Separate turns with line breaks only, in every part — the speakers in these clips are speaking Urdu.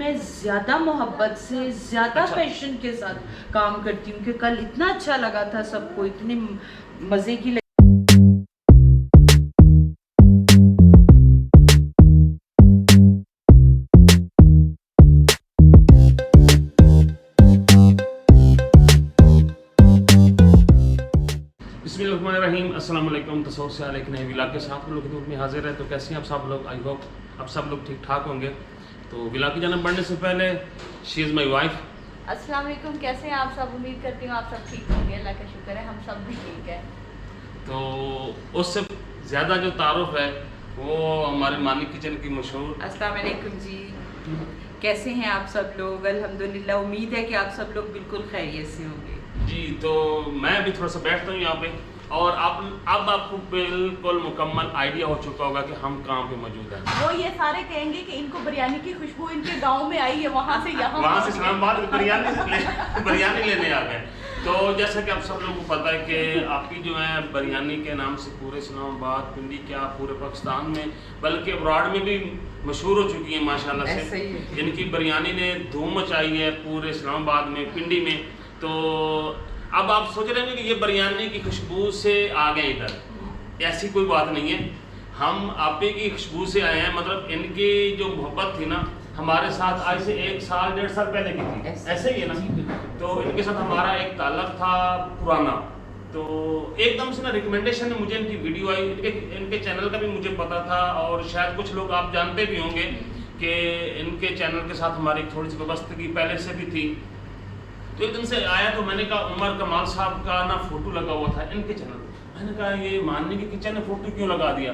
میں زیادہ محبت سے زیادہ پیشن کے ساتھ کام کرتی ہوں کہ کل اتنا اچھا لگا تھا سب کو, اتنے مزے کی
Bismillahirrahmanirrahim. السلام علیکم. تصور سے ایک نئے ولاگ کے ساتھ لوگ خدمت میں حاضر ہے. تو کیسے ہیں آپ سب لوگ؟ آئی ہوپ اب سب لوگ ٹھیک ٹھاک ہوں گے. تو ولاگ کی جانب بڑھنے سے پہلے شی از مائی وائف.
السلام علیکم, کیسے ہیں آپ سب؟ امید کرتی ہوں آپ سب ٹھیک ہوں گے, اللہ کا شکر ہے ہم سب بھی ٹھیک ہے.
تو اس سے زیادہ جو تعارف ہے وہ ہمارے مانی کچن کی مشہور.
السلام علیکم جی, کیسے ہیں آپ سب لوگ؟ الحمدللہ, امید ہے کہ آپ سب لوگ بالکل خیریت سے ہوں گے.
جی تو میں بھی تھوڑا سا بیٹھتا ہوں یہاں پہ, اور اب آپ کو بالکل مکمل آئیڈیا ہو چکا ہوگا کہ ہم کہاں پہ موجود ہیں.
وہ یہ سارے کہیں گے کہ ان کو بریانی کی خوشبو ان کے گاؤں میں آئی ہے, وہاں سے
اسلام آباد بریانی لینے آ گئے. تو جیسا کہ آپ سب لوگوں کو پتہ ہے کہ آپ کی جو ہے بریانی کے نام سے پورے اسلام آباد, پنڈی, کیا پورے پاکستان میں بلکہ ابراڈ میں بھی مشہور ہو چکی ہیں ماشاءاللہ سے. ان کی بریانی نے دھوم مچائی ہے پورے اسلام آباد میں, پنڈی میں. تو اب آپ سوچ رہے ہیں کہ یہ بریانی کی خوشبو سے آ گئے ادھر. ایسی کوئی بات نہیں ہے, ہم آپ کی خوشبو سے آئے ہیں. مطلب ان کی جو محبت تھی نا ہمارے ساتھ آج سے 1 سال 1.5 سال پہلے کی تھی, ایسے ہی ہے نا. تو ان کے ساتھ ہمارا ایک تعلق تھا پرانا. تو ایک دم سے نا ریکمنڈیشن میں مجھے ان کی ویڈیو آئی. ان کے چینل کا بھی مجھے پتا تھا, اور شاید کچھ لوگ آپ جانتے بھی ہوں گے کہ ان کے چینل کے ساتھ ہماری تھوڑی سی وابستگی پہلے سے بھی تھی. تو ایک دن سے آیا تو میں نے کہا عمر کمال صاحب کا نا فوٹو لگا ہوا تھا ان کے چینل. میں نے کہا یہ ماننے کی کچن نے فوٹو کیوں لگا دیا؟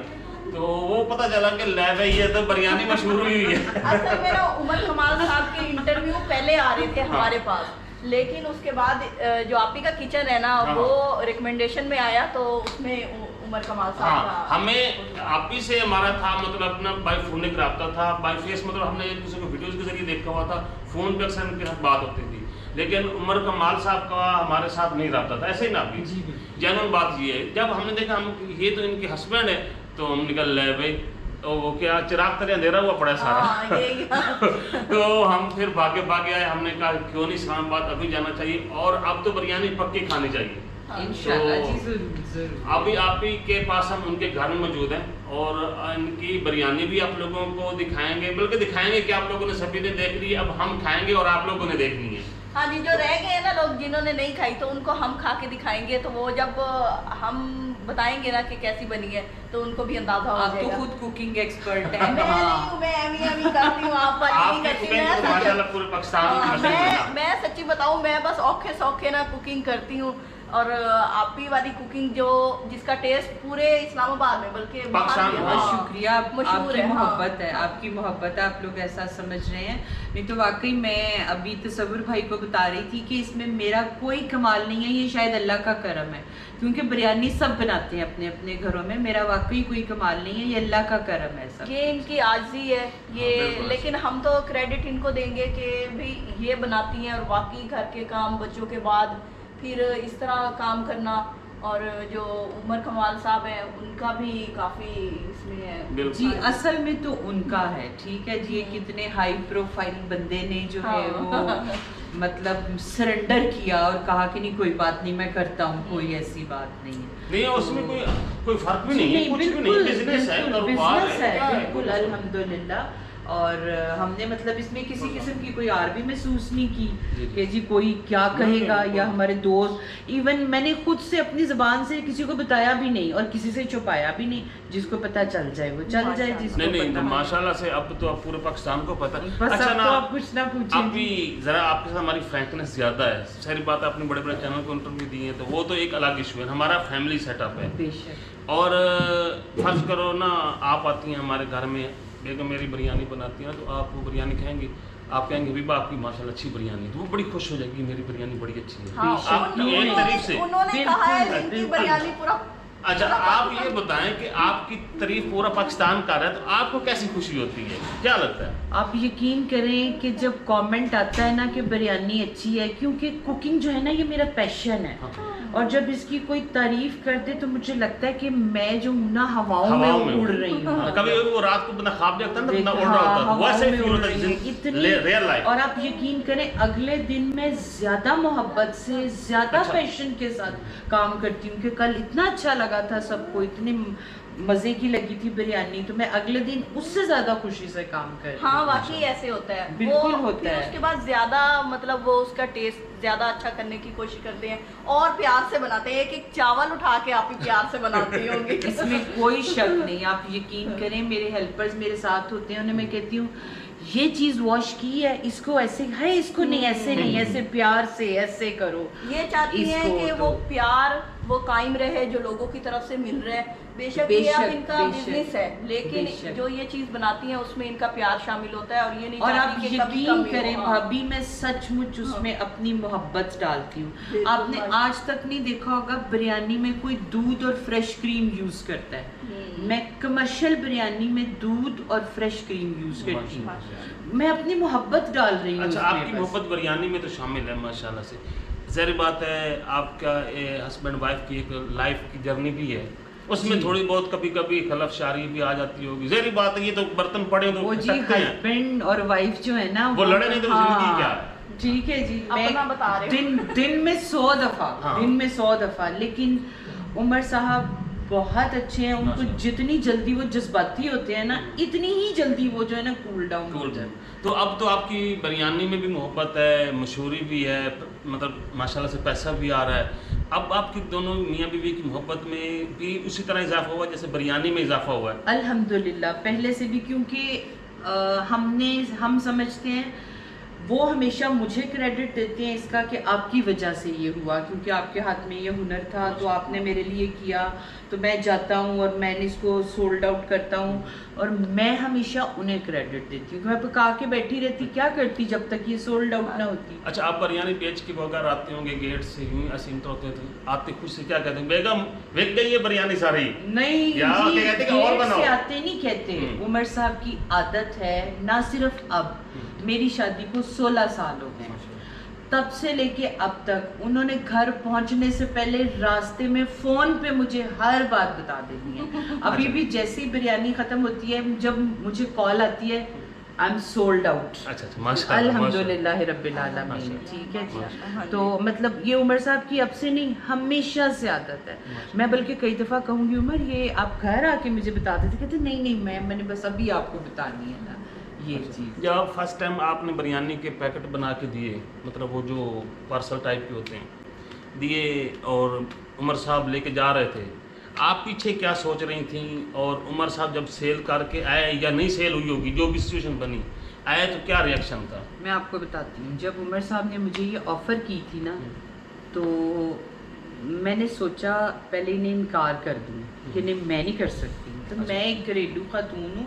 تو وہ پتہ چلا کہ لے بھائی یہ تو بریانی مشہور ہوئی ہے.
اصل میں نا عمر کمال صاحب کے انٹرویو پہلے آ رہے تھے ہمارے پاس, لیکن اس کے بعد جو آپ ہی کا کچن ہے نا وہ ریکمنڈیشن میں آیا, تو اس میں عمر کمال صاحب کا
ہمیں آپ ہی سے ہمارا تھا, مطلب اپنا بائی فون ایک رابطہ تھا, بائی فیس مطلب ہم نے ایک دوسرے کو ویڈیوز کے ذریعے دیکھا ہوا تھا, فون پہ اکثر ان کے ساتھ بات ہوتی تھی. لیکن عمر کمال صاحب کا ہمارے ساتھ نہیں رابطہ تھا, ایسے ہی نا آپ کی. جنرل بات یہ ہے, جب ہم نے دیکھا ہم یہ تو ان کے ہسبینڈ ہے, تو ہم نکل لے بھائی وہ کیا چراغ تلے اندھیرا ہوا پڑا سارا. تو ہم پھر بھاگے آئے. ہم نے کہا کیوں نہیں اسلام آباد ابھی جانا چاہیے, اور اب تو بریانی پکی کھانی چاہیے
انشاءاللہ جی, ضرور.
ابھی آپ ہی کے پاس ہم ان کے گھر میں موجود ہیں, اور ان کی بریانی بھی آپ لوگوں کو دکھائیں گے, بلکہ دکھائیں گے کہ آپ لوگوں نے سبھی نے دیکھ لی, اب ہم کھائیں گے اور آپ لوگوں نے دیکھنی ہے.
ہاں جی, جو رہ گئے ہیں نا لوگ جنہوں نے نہیں کھائی, تو ان کو ہم کھا کے دکھائیں گے. تو وہ جب ہم بتائیں گے نا کہ کیسی بنی ہے تو ان کو بھی اندازہ ہو جائے گا.
آپ تو خود کوکنگ ایکسپرٹ ہیں.
میں نہیں ہوں, میں ایمی کرتی ہوں, آپ
آپ کی کوکنگ تو ماشاءاللہ پورے پاکستان
میں سچی بتاؤں, میں بس اوکھے سوکھے نا کوکنگ کرتی ہوں. اور آپ ہی والی کوکنگ جو جس کا ٹیسٹ پورے اسلام آباد میں بلکہ
بہت شکریہ, آپ کی
ہے.
محبت ہے, آپ کی محبت ہے, آپ لوگ ایسا سمجھ رہے ہیں. نہیں تو واقعی میں ابھی تصور بھائی کو بتا رہی تھی کہ اس میں میرا کوئی کمال نہیں ہے, یہ شاید اللہ کا کرم ہے, کیونکہ بریانی سب بناتے ہیں اپنے اپنے گھروں میں. میرا واقعی کوئی کمال نہیں ہے, یہ اللہ کا کرم ہے سب.
یہ ان کی عاجزی ہے یہ, لیکن ہم تو کریڈٹ ان کو دیں گے کہ بھی یہ بناتی ہیں, اور واقعی گھر کے کام بچوں کے بعد پھر اس طرح کام کرنا. اور جو عمر کمال صاحب ہیں ان کا بھی کافی اس میں ہے
جی, اصل میں تو ان کا ہے, ٹھیک ہے جی. کتنے ہائی پروفائل بندے نے جو ہے وہ مطلب سرنڈر کیا اور کہا کہ نہیں کوئی بات نہیں میں کرتا ہوں, کوئی ایسی بات نہیں ہے.
نہیں, اس میں کوئی فرق بھی نہیں ہے, کچھ بھی نہیں, بزنس ہے,
بزنس ہے بالکل الحمدللہ. اور ہم نے مطلب اس میں کسی قسم کی کوئی آر بھی محسوس نہیں کی کہ جی کوئی کیا کہے گا, یا ہمارے دوست. ایون میں نے خود سے اپنی زبان سے کسی کو بتایا بھی نہیں, اور کسی سے چھپایا بھی نہیں. جس کو پتہ چل جائے وہ چل جائے, جس کو
نہیں ماشاءاللہ سے اب تو پورے پاکستان کو پتہ.
اچھا نا, آپ کچھ نہ پوچھیں,
ابھی ذرا آپ کے ساتھ ہماری فرینکنس زیادہ ہے. ساری بات آپ نے بڑے بڑے چینل کو انٹرویو دی ہیں, تو وہ تو ایک الگ ایشو ہے. ہمارا فیملی سیٹ اپ ہے,
بے شک.
اور فرض کرو نا آپ آتی ہیں ہمارے گھر میں, بیگم میری بریانی بناتی ہیں, تو آپ وہ بریانی کھائیں گے, آپ کہیں گے بیبا آپ کی ماشاءاللہ اچھی بریانی, تو وہ بڑی خوش ہو جائے گی میری بریانی بڑی اچھی ہے. ایک طریق سے
انہوں نے کہا ہے ان کی بریانی پورا.
اچھا آپ یہ بتائیں کہ آپ کی تعریف پورا پاکستان کر رہا ہے, تو آپ کو کیسی خوشی ہوتی ہے, کیا لگتا ہے؟
آپ یقین کریں کہ جب کامنٹ آتا ہے نا کہ بریانی اچھی ہے, کیونکہ کوکنگ جو ہے نا یہ میرا پیشن ہے, اور جب اس کی کوئی تعریف کرتے تو مجھے لگتا ہے کہ میں جو ہوں نا ہواؤں میں اڑ رہی ہوں.
کبھی وہ رات کو بندہ خواب دیکھتا ہے نا بندہ اڑ رہا ہوتا ہے ویسے ہی فیل ہوتا ہے ریئل لائف.
اور آپ یقین کریں اگلے دن میں زیادہ محبت سے زیادہ پیشن کے ساتھ کام کرتی ہوں کہ کل اتنا اچھا لگا تھا سب کو, اتنی مزے کی لگی تھی بریانی, تو میں اگلے دن اس سے زیادہ خوشی سے کام کرتی ہوں.
ہاں واقعی ایسے ہوتا ہے,
بالکل ہوتا ہے.
اس کے بعد زیادہ مطلب وہ اس کا ٹیسٹ زیادہ اچھا کرنے کی کوشش کرتے ہیں اور پیار سے بناتے ہیں. ایک ایک چاول اٹھا کے آپ ہی پیار سے بناتے ہوں گے.
اس میں کوئی شک نہیں, آپ یقین کریں میرے ہیلپرز میرے ساتھ ہوتے ہیں, انہیں میں کہتی ہوں یہ چیز واش کی ہے, اس کو ایسے ہے, اس کو نہیں ایسے نہیں, ایسے پیار سے ایسے کرو.
یہ چاہتی ہیں کہ وہ پیار وہ قائم رہے جو لوگوں کی طرف سے مل رہا ہے. بے شک یہ اب ان کا بزنس ہے, لیکن جو یہ چیز بناتی ہیں اس میں ان کا پیار شامل ہوتا ہے. اور یہ نہیں چاہتی کہ کبھی
یقین کریں بھابی میں سچ مچ اس میں اپنی محبت ڈالتی ہوں. آپ نے آج تک نہیں دیکھا ہوگا بریانی میں کوئی دودھ اور فریش کریم یوز کرتا ہے. میں کمرشل بریانی میں دودھ اور فریش کریم یوز کرتی ہوں. میں اپنی محبت ڈال رہی ہوں.
اچھا آپ کی محبت بریانی میں تو شامل ہے ماشاءاللہ سے. ظاہر بات ہے آپ کا ہسبینڈ وائف کی ایک لائف کی جرنی بھی ہے, اس میں تھوڑی بہت کبھی کبھی خلف شاری بھی آ جاتی ہوگی. ظاہر بات ہے یہ تو برتن پڑے تو
وہ جی ہسبینڈ اور وائف جو ہے نا
وہ لڑے نہیں تو زندگی کیا.
ٹھیک ہے جی, دن میں 100 دفعہ, لیکن عمر صاحب بہت اچھے ہیں. ان کو جتنی جلدی وہ جذباتی ہوتے ہیں نا اتنی ہی جلدی وہ جو ہے نا کول ڈاؤن ہوتے ہیں.
تو اب تو آپ کی بریانی میں بھی محبت ہے, مشہوری بھی ہے, مطلب ماشاءاللہ سے پیسہ بھی آ رہا ہے. اب آپ کی دونوں میاں بیوی کی محبت میں بھی اسی طرح اضافہ ہوا جیسے بریانی میں اضافہ ہوا ہے؟
الحمدللہ پہلے سے بھی, کیونکہ ہم سمجھتے ہیں وہ ہمیشہ مجھے کریڈٹ دیتے ہیں اس کا کہ آپ کی وجہ سے یہ ہوا, کیونکہ آپ کے ہاتھ میں یہ ہنر تھا تو آپ نے میرے لیے کیا, تو میں جاتا ہوں اور میں نے اس کو سولڈ آؤٹ کرتا ہوں, اور میں ہمیشہ انہیں کریڈٹ دیتی ہوں. میں پکا کے بیٹھی رہتی, کیا کرتی جب تک یہ سولڈ آؤٹ نہ ہوتی.
اچھا آپ بریانی بیچ کے بغیر آتے ہوں گے گیٹ سے, یوں اسیمت ہوتے تھے, آتے خوش سے کیا کہتے ہیں بیگم بک گئی ہے بریانی ساری؟
نہیں جی, گیٹ سے آتے نہیں کہتے. عمر صاحب کی عادت ہے, نہ صرف اب, میری شادی کو 16 سال ہو گئے, تب سے لے کے اب تک انہوں نے گھر پہنچنے سے پہلے راستے میں فون پہ مجھے ہر بات بتا دینی ہے. ابھی بھی جیسی بریانی ختم ہوتی ہے جب مجھے کال آتی ہے آئی ایم سولڈ آؤٹ, الحمدللہ رب العالمین. ٹھیک ہے جی, تو مطلب یہ عمر صاحب کی اب سے نہیں ہمیشہ سے عادت ہے. میں بلکہ کئی دفعہ کہوں گی عمر یہ آپ گھر آ کے مجھے بتا دیتے, کہتے نہیں میں نے بس ابھی آپ کو بتانی ہے نا یہ چیز.
جب فرسٹ ٹائم آپ نے بریانی کے پیکٹ بنا کے دیے, مطلب وہ جو پارسل ٹائپ کے ہوتے ہیں دیے, اور عمر صاحب لے کے جا رہے تھے, آپ پیچھے کیا سوچ رہی تھیں؟ اور عمر صاحب جب سیل کر کے آئے یا نہیں سیل ہوئی ہوگی جو بھی سچویشن بنی, آئے تو کیا ریئیکشن تھا؟
میں آپ کو بتاتی ہوں. جب عمر صاحب نے مجھے یہ آفر کی تھی نا تو میں نے سوچا پہلے انہیں انکار کر دوں کہ نہیں میں نہیں کر سکتی. تو میں ایک گھریلو خاتون ہوں,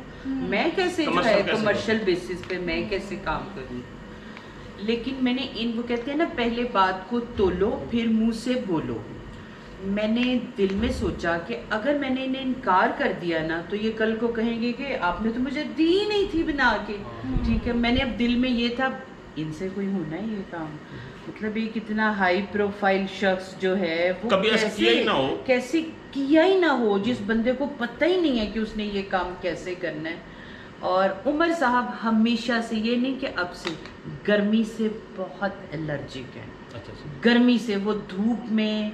میں کیسے جو ہے کمرشل بیسس پہ میں کیسے کام کروں. لیکن میں نے وہ کہتے ہیں نا پہلے بات کو تولو پھر منہ سے بولو. میں نے دل میں سوچا کہ اگر میں نے انہیں انکار کر دیا نا تو یہ کل کو کہیں گے کہ آپ نے تو مجھے دی نہیں تھی بنا کے. ٹھیک ہے, میں نے اب دل میں یہ تھا ان سے کوئی ہونا ہے یہ کام, مطلب ایک اتنا ہائی پروفائل شخص جو ہے وہ کیسے کیا ہی نہ ہو, جس بندے کو پتہ ہی نہیں ہے کہ اس نے یہ کام کیسے کرنا ہے. اور عمر صاحب ہمیشہ سے, یہ نہیں کہ اب سے, گرمی سے بہت الرجک ہے. گرمی سے وہ دھوپ میں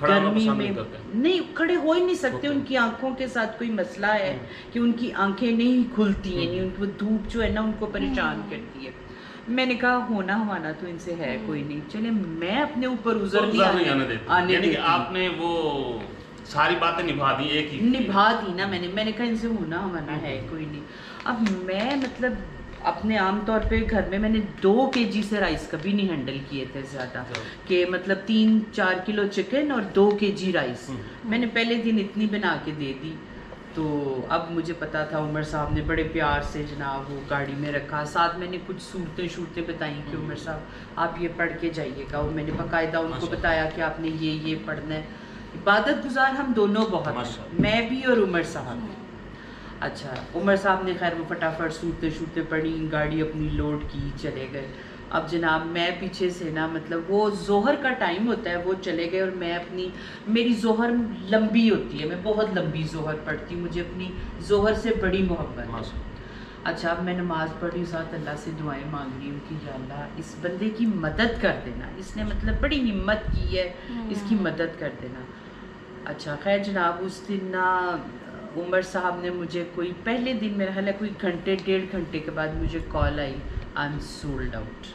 گرمی میں نہیں کھڑے ہو ہی نہیں سکتے. ان کی آنکھوں کے ساتھ کوئی مسئلہ ہے کہ ان کی آنکھیں نہیں کھلتی ہیں, ان کو دھوپ جو ہے نا ان کو پریشان کرتی ہے. میں نے کہا ہونا ہمارا تو ان سے ہے کوئی نہیں, چلے میں اپنے اوپر عذر نہیں آنے دیتی.
آپ نے وہ ساری باتیں نبھا دی, ایک ہی
نبھا دی نا میں نے کہا ان سے ہونا ہمارا ہے کوئی نہیں. اب میں مطلب اپنے عام طور پہ گھر میں نے 2 kg سے رائس کبھی نہیں ہینڈل کیے تھے زیادہ, کہ مطلب 3-4 کلو چکن اور 2 kg رائس میں نے پہلے دن اتنی بنا کے دے دی. تو اب مجھے پتا تھا, عمر صاحب نے بڑے پیار سے جناب وہ گاڑی میں رکھا, ساتھ میں نے کچھ صورتیں بتائیں کہ عمر صاحب آپ یہ پڑھ کے جائیے گا. اور میں نے باقاعدہ ان کو بتایا کہ آپ نے یہ پڑھنا ہے. عبادت گزار ہم دونوں بہت ہیں, میں بھی اور عمر صاحب. اچھا عمر صاحب نے خیر وہ فٹافٹ سوتے شوتے پڑی, گاڑی اپنی لوڈ کی, چلے گئے. اب جناب میں پیچھے سے نا مطلب وہ ظہر کا ٹائم ہوتا ہے, وہ چلے گئے اور میں اپنی, میری ظہر لمبی ہوتی ہے, میں بہت لمبی ظہر پڑھتی ہوں, مجھے اپنی ظہر سے بڑی محبت ہے. اچھا اب میں نماز پڑھی ساتھ اللہ سے دعائیں مانگ رہی ہوں کہ یا اللہ اس بندے کی مدد کر دینا, اس نے مطلب بڑی ہمت کی ہے, اس کی مدد کر دینا. اچھا خیر جناب اس دن نا عمر صاحب نے مجھے کوئی پہلے دن میرا خیال ہے کوئی گھنٹے 1.5 گھنٹے کے بعد مجھے کال آئی, آئی ایم سولڈ آؤٹ.